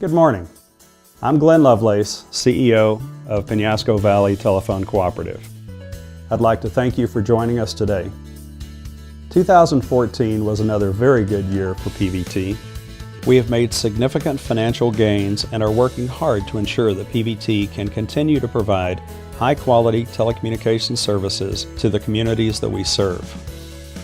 Good morning. I'm Glenn Lovelace, CEO of Penasco Valley Telephone Cooperative. I'd like to thank you for joining us today. 2014 was another very good year for PVT. We have made significant financial gains and are working hard to ensure that PVT can continue to provide high-quality telecommunications services to the communities that we serve.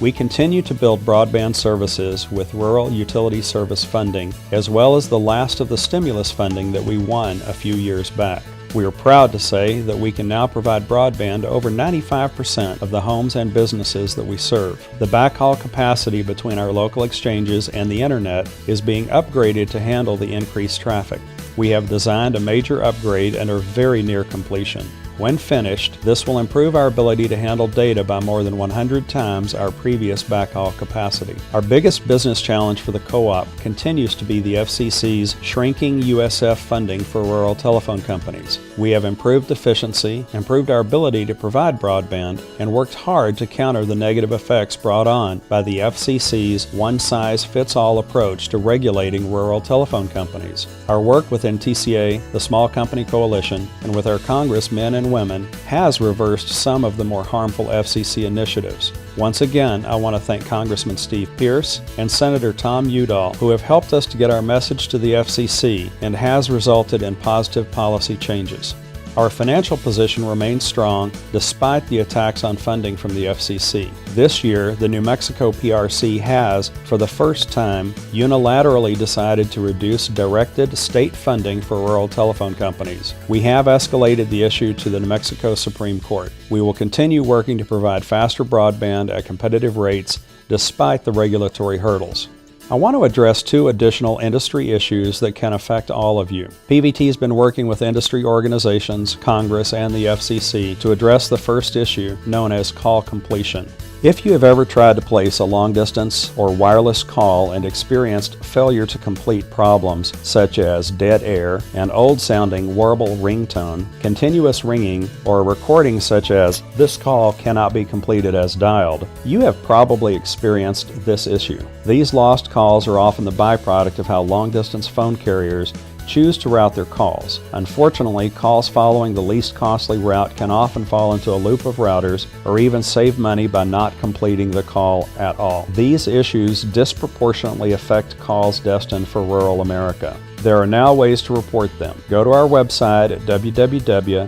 We continue to build broadband services with rural utility service funding, as well as the last of the stimulus funding that we won a few years back. We are proud to say that we can now provide broadband to over 95% of the homes and businesses that we serve. The backhaul capacity between our local exchanges and the internet is being upgraded to handle the increased traffic. We have designed a major upgrade and are very near completion. When finished, this will improve our ability to handle data by more than 100 times our previous backhaul capacity. Our biggest business challenge for the co-op continues to be the FCC's shrinking USF funding for rural telephone companies. We have improved efficiency, improved our ability to provide broadband, and worked hard to counter the negative effects brought on by the FCC's one-size-fits-all approach to regulating rural telephone companies. Our work within TCA, the Small Company Coalition, and with our congressmen and women has reversed some of the more harmful FCC initiatives. Once again, I want to thank Congressman Steve Pearce and Senator Tom Udall, who have helped us to get our message to the FCC and has resulted in positive policy changes. Our financial position remains strong despite the attacks on funding from the FCC. This year, the New Mexico PRC has, for the first time, unilaterally decided to reduce directed state funding for rural telephone companies. We have escalated the issue to the New Mexico Supreme Court. We will continue working to provide faster broadband at competitive rates despite the regulatory hurdles. I want to address two additional industry issues that can affect all of you. PVT has been working with industry organizations, Congress, and the FCC to address the first issue, known as call completion. If you have ever tried to place a long-distance or wireless call and experienced failure to complete problems such as dead air, an old-sounding warble ringtone, continuous ringing, or a recording such as "this call cannot be completed as dialed," you have probably experienced this issue. These lost calls are often the byproduct of how long-distance phone carriers choose to route their calls. Unfortunately, calls following the least costly route can often fall into a loop of routers or even save money by not completing the call at all. These issues disproportionately affect calls destined for rural America. There are now ways to report them. Go to our website at www.pvt.com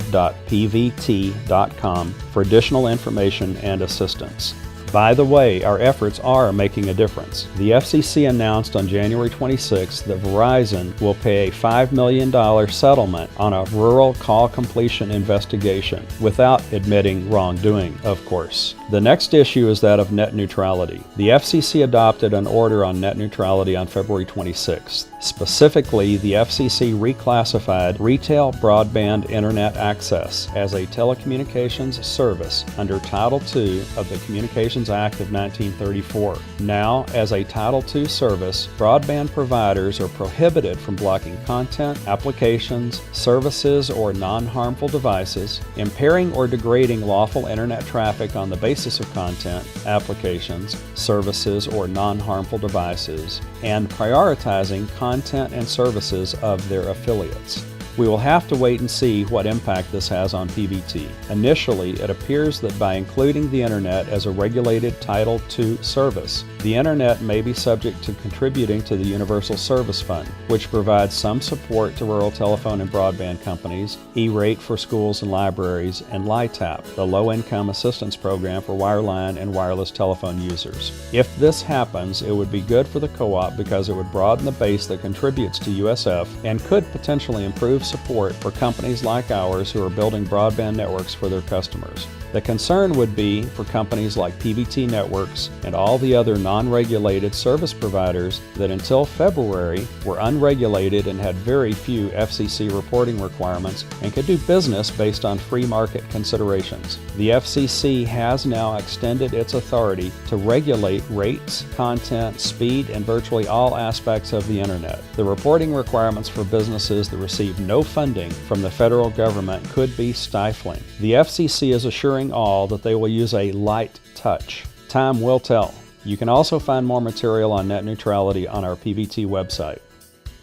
for additional information and assistance. By the way, our efforts are making a difference. The FCC announced on January 26 that Verizon will pay a $5 million settlement on a rural call completion investigation, without admitting wrongdoing, of course. The next issue is that of net neutrality. The FCC adopted an order on net neutrality on February 26th. Specifically, the FCC reclassified retail broadband internet access as a telecommunications service under Title II of the Communications Act of 1934. Now, as a Title II service, broadband providers are prohibited from blocking content, applications, services, or non-harmful devices, impairing or degrading lawful internet traffic on the basis of content, applications, services, or non-harmful devices, and prioritizing content and services of their affiliates. We will have to wait and see what impact this has on PVT. Initially, it appears that by including the Internet as a regulated Title II service, the Internet may be subject to contributing to the Universal Service Fund, which provides some support to rural telephone and broadband companies, E-rate for schools and libraries, and LITAP, the Low-Income Assistance Program for wireline and wireless telephone users. If this happens, it would be good for the co-op because it would broaden the base that contributes to USF and could potentially improve support for companies like ours who are building broadband networks for their customers. The concern would be for companies like PVT Networks and all the other non-regulated service providers that until February were unregulated and had very few FCC reporting requirements and could do business based on free market considerations. The FCC has now extended its authority to regulate rates, content, speed, and virtually all aspects of the Internet. The reporting requirements for businesses that receive no funding from the federal government could be stifling. The FCC is assuring all that they will use a light touch. Time will tell. You can also find more material on net neutrality on our PVT website.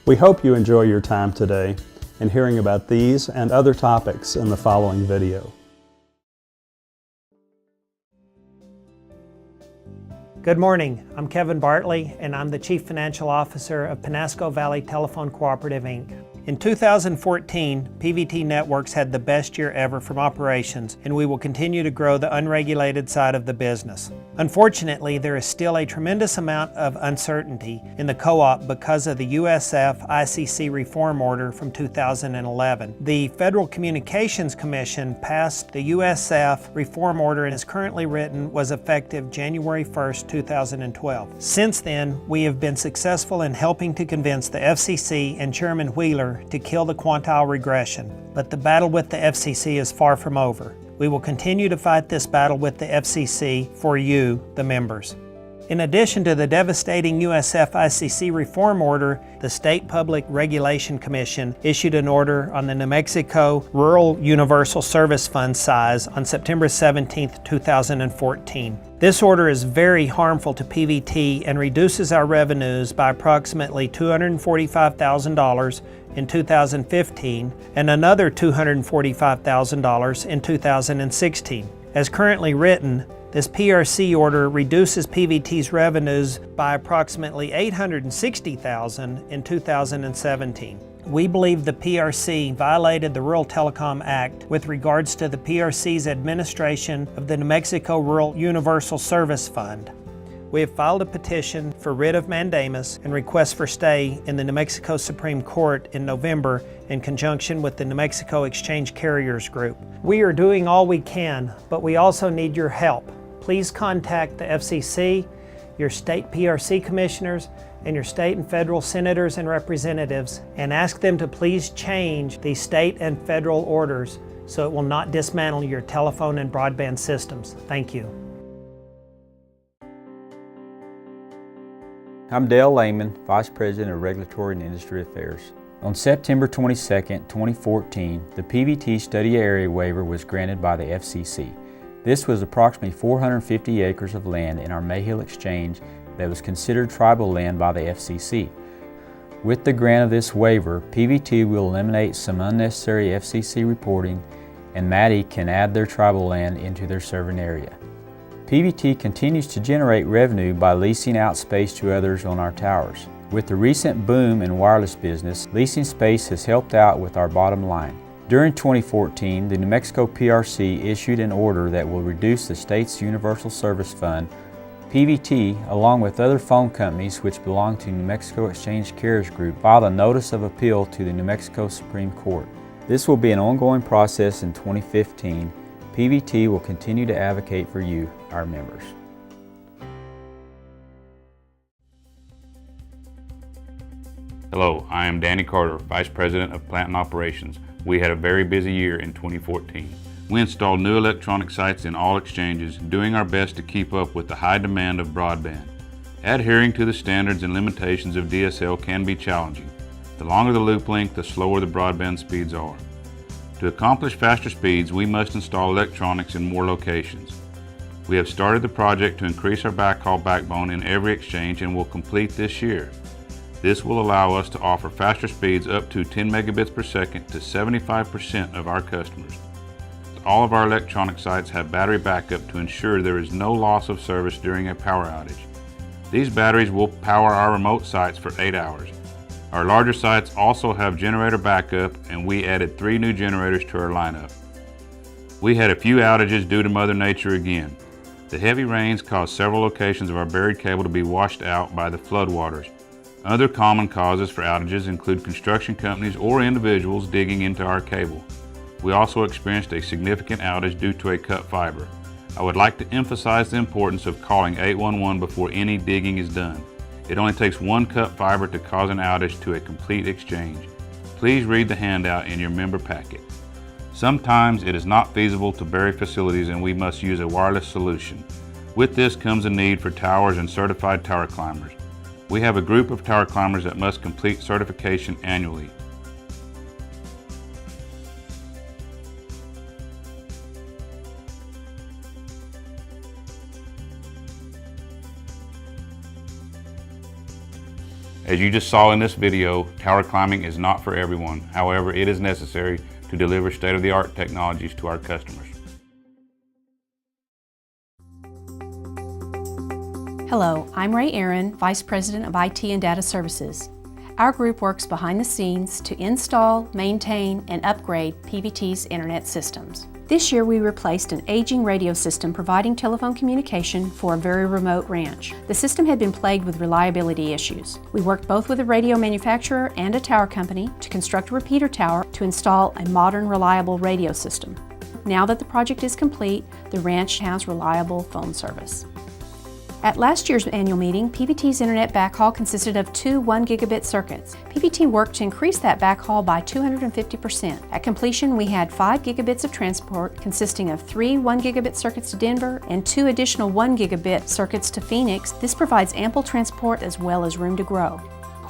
We hope you enjoy your time today in hearing about these and other topics in the following video. Good morning, I'm Kevin Bartley and I'm the Chief Financial Officer of Penasco Valley Telephone Cooperative, Inc. In 2014, PVT Networks had the best year ever from operations, and we will continue to grow the unregulated side of the business. Unfortunately, there is still a tremendous amount of uncertainty in the co-op because of the USF ICC reform order from 2011. The Federal Communications Commission passed the USF reform order and is currently written was effective January 1st, 2012. Since then, we have been successful in helping to convince the FCC and Chairman Wheeler to kill the quantile regression, but the battle with the FCC is far from over. We will continue to fight this battle with the FCC for you, the members. In addition to the devastating USF ICC reform order, the State Public Regulation Commission issued an order on the New Mexico Rural Universal Service Fund size on September 17, 2014. This order is very harmful to PVT and reduces our revenues by approximately $245,000 in 2015 and another $245,000 in 2016. As currently written, this PRC order reduces PVT's revenues by approximately $860,000 in 2017. We believe the PRC violated the Rural Telecom Act with regards to the PRC's administration of the New Mexico Rural Universal Service Fund. We have filed a petition for writ of mandamus and request for stay in the New Mexico Supreme Court in November in conjunction with the New Mexico Exchange Carriers Group. We are doing all we can, but we also need your help. Please contact the FCC, your state PRC commissioners, and your state and federal senators and representatives, and ask them to please change the state and federal orders so it will not dismantle your telephone and broadband systems. Thank you. I'm Dale Lehman, Vice President of Regulatory and Industry Affairs. On September 22, 2014, the PVT Study Area Waiver was granted by the FCC. This was approximately 450 acres of land in our Mayhill Exchange that was considered tribal land by the FCC. With the grant of this waiver, PVT will eliminate some unnecessary FCC reporting, and MADI can add their tribal land into their serving area. PVT continues to generate revenue by leasing out space to others on our towers. With the recent boom in wireless business, leasing space has helped out with our bottom line. During 2014, the New Mexico PRC issued an order that will reduce the state's Universal Service Fund. PVT, along with other phone companies which belong to New Mexico Exchange Carriers Group, filed a notice of appeal to the New Mexico Supreme Court. This will be an ongoing process in 2015. PVT will continue to advocate for you, our members. Hello, I am Danny Carter, Vice President of Plant and Operations. We had a very busy year in 2014. We installed new electronic sites in all exchanges, doing our best to keep up with the high demand of broadband. Adhering to the standards and limitations of DSL can be challenging. The longer the loop length, the slower the broadband speeds are. To accomplish faster speeds, we must install electronics in more locations. We have started the project to increase our backhaul backbone in every exchange and will complete this year. This will allow us to offer faster speeds up to 10 megabits per second to 75% of our customers. All of our electronic sites have battery backup to ensure there is no loss of service during a power outage. These batteries will power our remote sites for 8 hours. Our larger sites also have generator backup, and we added 3 new generators to our lineup. We had a few outages due to Mother Nature again. The heavy rains caused several locations of our buried cable to be washed out by the floodwaters. Other common causes for outages include construction companies or individuals digging into our cable. We also experienced a significant outage due to a cut fiber. I would like to emphasize the importance of calling 811 before any digging is done. It only takes one cut fiber to cause an outage to a complete exchange. Please read the handout in your member packet. Sometimes it is not feasible to bury facilities and we must use a wireless solution. With this comes a need for towers and certified tower climbers. We have a group of tower climbers that must complete certification annually. As you just saw in this video, tower climbing is not for everyone. However, it is necessary to deliver state-of-the-art technologies to our customers. Hello, I'm Ray Aaron, Vice President of IT and Data Services. Our group works behind the scenes to install, maintain, and upgrade PVT's internet systems. This year we replaced an aging radio system providing telephone communication for a very remote ranch. The system had been plagued with reliability issues. We worked both with a radio manufacturer and a tower company to construct a repeater tower to install a modern, reliable radio system. Now that the project is complete, the ranch has reliable phone service. At last year's annual meeting, PVT's internet backhaul consisted of two 1 gigabit circuits. PVT worked to increase that backhaul by 250%. At completion, we had 5 gigabits of transport consisting of 3 1 gigabit circuits to Denver and 2 additional 1 gigabit circuits to Phoenix. This provides ample transport as well as room to grow.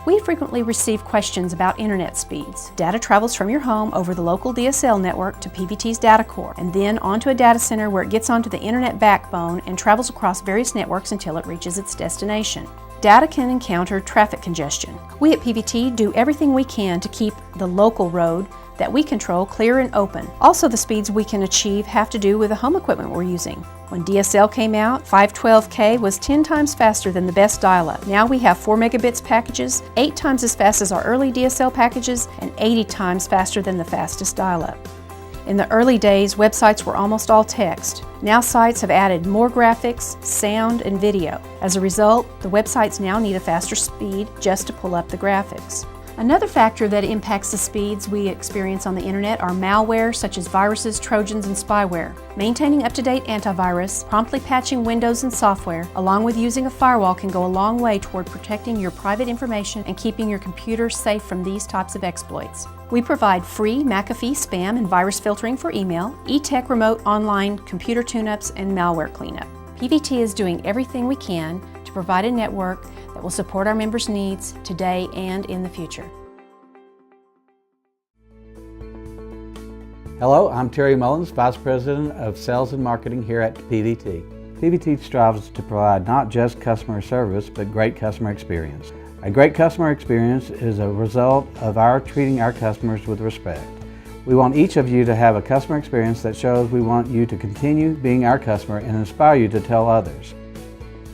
We frequently receive questions about internet speeds. Data travels from your home over the local DSL network to PVT's data core and then onto a data center where it gets onto the internet backbone and travels across various networks until it reaches its destination. Data can encounter traffic congestion. We at PVT do everything we can to keep the local road that we control clear and open. Also, the speeds we can achieve have to do with the home equipment we're using. When DSL came out, 512K was 10 times faster than the best dial-up. Now we have 4 megabits packages, 8 times as fast as our early DSL packages, and 80 times faster than the fastest dial-up. In the early days, websites were almost all text. Now sites have added more graphics, sound, and video. As a result, the websites now need a faster speed just to pull up the graphics. Another factor that impacts the speeds we experience on the internet are malware such as viruses, trojans, and spyware. Maintaining up-to-date antivirus, promptly patching Windows and software, along with using a firewall can go a long way toward protecting your private information and keeping your computer safe from these types of exploits. We provide free McAfee spam and virus filtering for email, eTech remote online computer tune-ups, and malware cleanup. PVT is doing everything we can to provide a network that will support our members' needs today and in the future. Hello, I'm Terry Mullins, Vice President of Sales and Marketing here at PVT. PVT strives to provide not just customer service, but great customer experience. A great customer experience is a result of our treating our customers with respect. We want each of you to have a customer experience that shows we want you to continue being our customer and inspire you to tell others.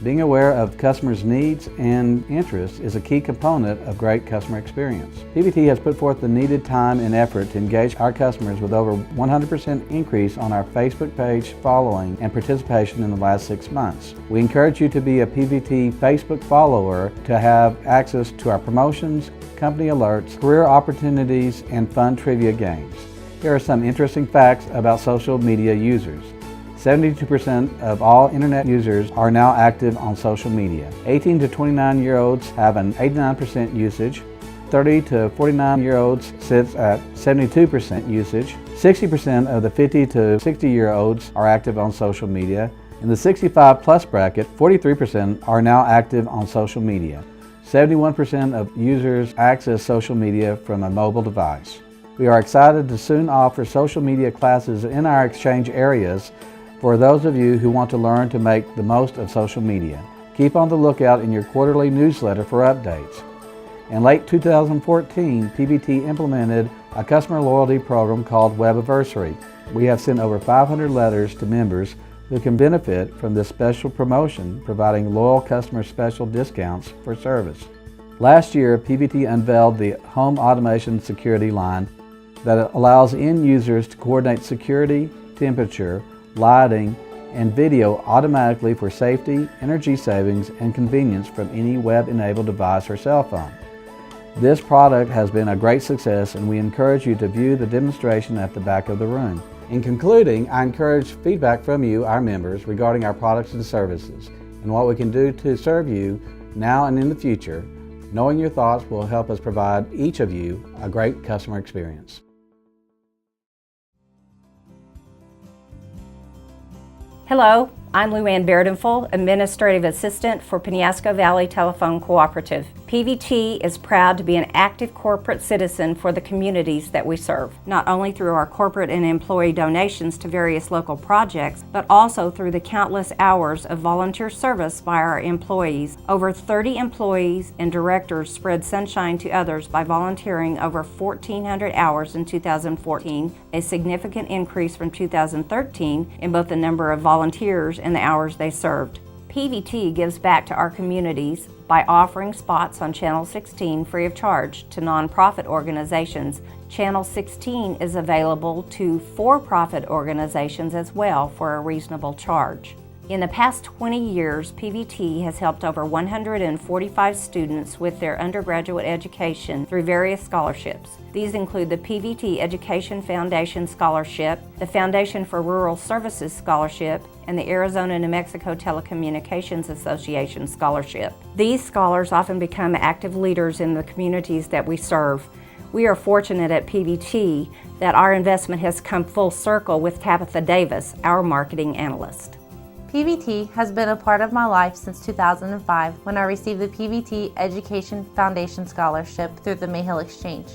Being aware of customers' needs and interests is a key component of great customer experience. PVT has put forth the needed time and effort to engage our customers with over 100% increase on our Facebook page following and participation in the last 6 months. We encourage you to be a PVT Facebook follower to have access to our promotions, company alerts, career opportunities, and fun trivia games. Here are some interesting facts about social media users. 72% of all internet users are now active on social media. 18 to 29-year-olds have an 89% usage. 30 to 49-year-olds sits at 72% usage. 60% of the 50 to 60-year-olds are active on social media. In the 65 plus bracket, 43% are now active on social media. 71% of users access social media from a mobile device. We are excited to soon offer social media classes in our exchange areas for those of you who want to learn to make the most of social media. Keep on the lookout in your quarterly newsletter for updates. In late 2014, PVT implemented a customer loyalty program called Webiversary. We have sent over 500 letters to members who can benefit from this special promotion, providing loyal customers special discounts for service. Last year, PVT unveiled the Home Automation Security line that allows end users to coordinate security, temperature, lighting, and video automatically for safety, energy savings, and convenience from any web-enabled device or cell phone. This product has been a great success, and we encourage you to view the demonstration at the back of the room. In concluding, I encourage feedback from you, our members, regarding our products and services, and what we can do to serve you now and in the future. Knowing your thoughts will help us provide each of you a great customer experience. Hello, I'm Luann Verdenful, Administrative Assistant for Penasco Valley Telephone Cooperative. PVT is proud to be an active corporate citizen for the communities that we serve, not only through our corporate and employee donations to various local projects, but also through the countless hours of volunteer service by our employees. Over 30 employees and directors spread sunshine to others by volunteering over 1,400 hours in 2014, a significant increase from 2013 in both the number of volunteers and the hours they served. PVT gives back to our communities by offering spots on Channel 16 free of charge to nonprofit organizations. Channel 16 is available to for-profit organizations as well for a reasonable charge. In the past 20 years, PVT has helped over 145 students with their undergraduate education through various scholarships. These include the PVT Education Foundation Scholarship, the Foundation for Rural Services Scholarship, and the Arizona New Mexico Telecommunications Association Scholarship. These scholars often become active leaders in the communities that we serve. We are fortunate at PVT that our investment has come full circle with Tabitha Davis, our marketing analyst. PVT has been a part of my life since 2005 when I received the PVT Education Foundation Scholarship through the Mayhill Exchange.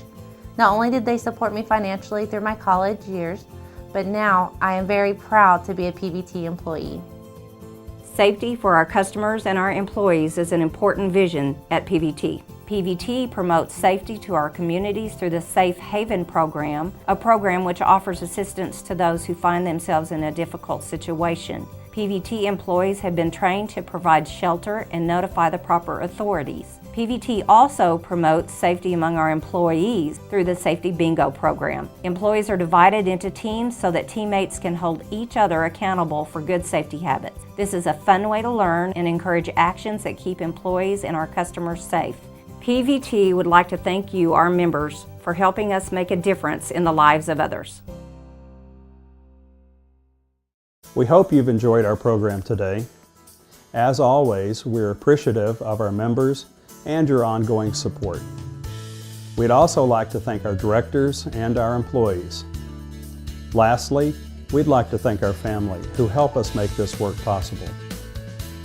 Not only did they support me financially through my college years, but now I am very proud to be a PVT employee. Safety for our customers and our employees is an important vision at PVT. PVT promotes safety to our communities through the Safe Haven program, a program which offers assistance to those who find themselves in a difficult situation. PVT employees have been trained to provide shelter and notify the proper authorities. PVT also promotes safety among our employees through the Safety Bingo program. Employees are divided into teams so that teammates can hold each other accountable for good safety habits. This is a fun way to learn and encourage actions that keep employees and our customers safe. PVT would like to thank you, our members, for helping us make a difference in the lives of others. We hope you've enjoyed our program today. As always, we're appreciative of our members and your ongoing support. We'd also like to thank our directors and our employees. Lastly, we'd like to thank our family who help us make this work possible.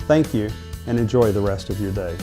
Thank you and enjoy the rest of your day.